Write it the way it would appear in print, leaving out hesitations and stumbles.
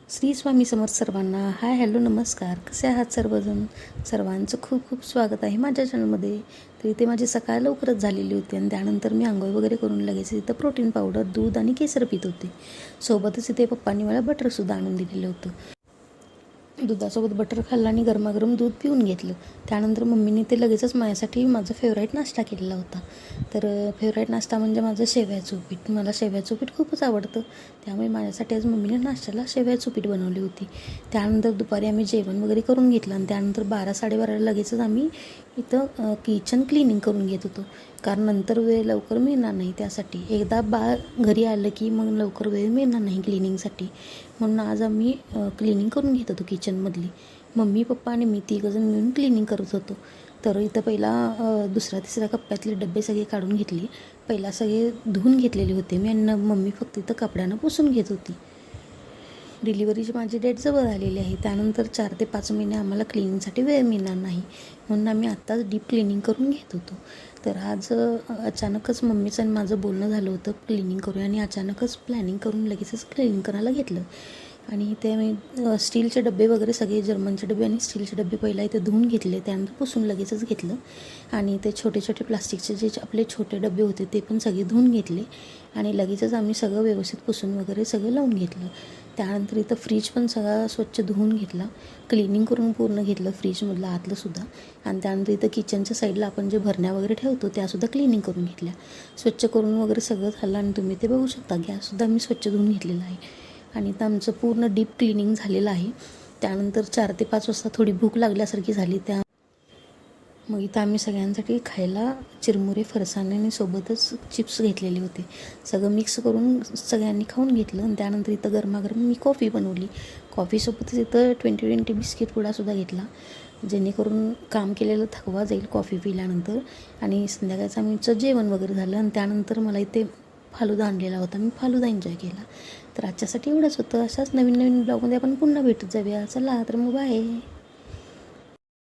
श्री स्वामी समर्थ सर्वांना. हाय, हॅलो, नमस्कार. कसे आहात सर्वजण? सर्वांचं खूप खूप स्वागत आहे माझ्या चॅनलमध्ये. तर इथे माझी सकाळ लवकरच झालेली होती आणि त्यानंतर मी आंघोळ वगैरे करून लगेच इथं प्रोटीन पावडर, दूध आणि केसर पित होते. सोबतच इथे पप्पांनी मला बटरसुद्धा आणून दिलेलं होतं. दुधासोबत बटर खाल्लं आणि गरमागरम दूध पिऊन घेतलं. त्यानंतर मम्मीने ते लगेचच माझ्यासाठी माझा फेवराईट नाश्ता केलेला होता. तर फेवराईट नाश्ता म्हणजे माझं शेवयाचं उपीट. मला शेवयाचं उपीट खूपच आवडतं. त्यामुळे माझ्यासाठी आज मम्मीने नाश्त्याला शेवयाचं उपीट बनवली होती. त्यानंतर दुपारी आम्ही जेवण वगैरे करून घेतलं आणि त्यानंतर 12-12:30 लगेचच आम्ही इथं किचन क्लिनिंग करून घेत होतो. कारण नंतर वेळ लवकर मिळणार नाही. त्यासाठी एकदा बाळ घरी आलं की मग लवकर वेळ मिळणार नाही क्लिनिंगसाठी. म्हणून आज आम्ही क्लिनिंग करून घेत होतो किचनमधली. मम्मी, पप्पा आणि मी तिघंजण मिळून क्लिनिंग करत होतो. तर इथं पहिला दुसऱ्या-तिसऱ्या कप्प्यातले डबे सगळे काढून घेतले. पहिला सगळे धुवून घेतलेले होते मी आणि मम्मी फक्त इथं कपड्यानं पुसून घेत होती. डिलिव्हरीची माझी डेट जवळ आलेली आहे. त्यानंतर 4 ते 5 महिने आम्हाला क्लिनिंगसाठी वेळ मिळणार नाही. म्हणून आम्ही आत्ताच डीप क्लिनिंग करून घेत होतो. तर आज अचानकच मम्मीचं आणि माझं बोलणं झालं होतं क्लिनिंग करूया आणि अचानकच प्लॅनिंग करून लगेचच क्लिनिंग करायला घेतलं. आणि ते मी स्टीलचे डबे वगैरे सगळे जर्मनचे डबे आणि स्टीलचे डबे पहिला इथे धुवून घेतले. त्यानंतर पुसून लगेचच घेतलं आणि ते छोटे छोटे प्लास्टिकचे जे आपले छोटे डबे होते ते पण सगळे धुवून घेतले आणि लगेचच आम्ही सगळं व्यवस्थित पुसून वगैरे सगळं लावून घेतलं. त्यानंतर इथं फ्रीज पण सगळा स्वच्छ धुवून घेतला. क्लिनिंग करून पूर्ण घेतलं फ्रीजमधलं आतलंसुद्धा. आणि त्यानंतर इथं किचनच्या साईडला आपण जे भरण्या वगैरे ठेवतो त्यासुद्धा क्लिनिंग करून घेतल्या. स्वच्छ करून वगैरे सगळं झालं आणि तुम्ही ते बघू शकता. गॅससुद्धा मी स्वच्छ धुवून घेतलेला आहे आणि इथं आमचं पूर्ण डीप क्लिनिंग झालेलं आहे. त्यानंतर 4 ते 5 वाजता थोडी भूक लागल्यासारखी झाली. मग इथं आम्ही सगळ्यांसाठी खायला चिरमुरे, फरसाण आणि सोबतच चिप्स घेतलेले होते. सगळं मिक्स करून सगळ्यांनी खाऊन घेतलं आणि त्यानंतर इथं गरमागरम मी कॉफी बनवली. कॉफीसोबतच इथं 20-20 बिस्किट पुडासुद्धा घेतला, जेणेकरून काम केलेलं थकवा जाईल कॉफी पिल्यानंतर. आणि संध्याकाळचं आमचं जेवण वगैरे झालं आणि त्यानंतर मला इथे फालुदा आणलेला होता. मी फालुदा एन्जॉय केला. तर आजच्यासाठी एवढंच होतं. अशाच नवीन नवीन ब्लॉगमध्ये आपण पुन्हा भेटत जाऊया. चला तर मग बाय.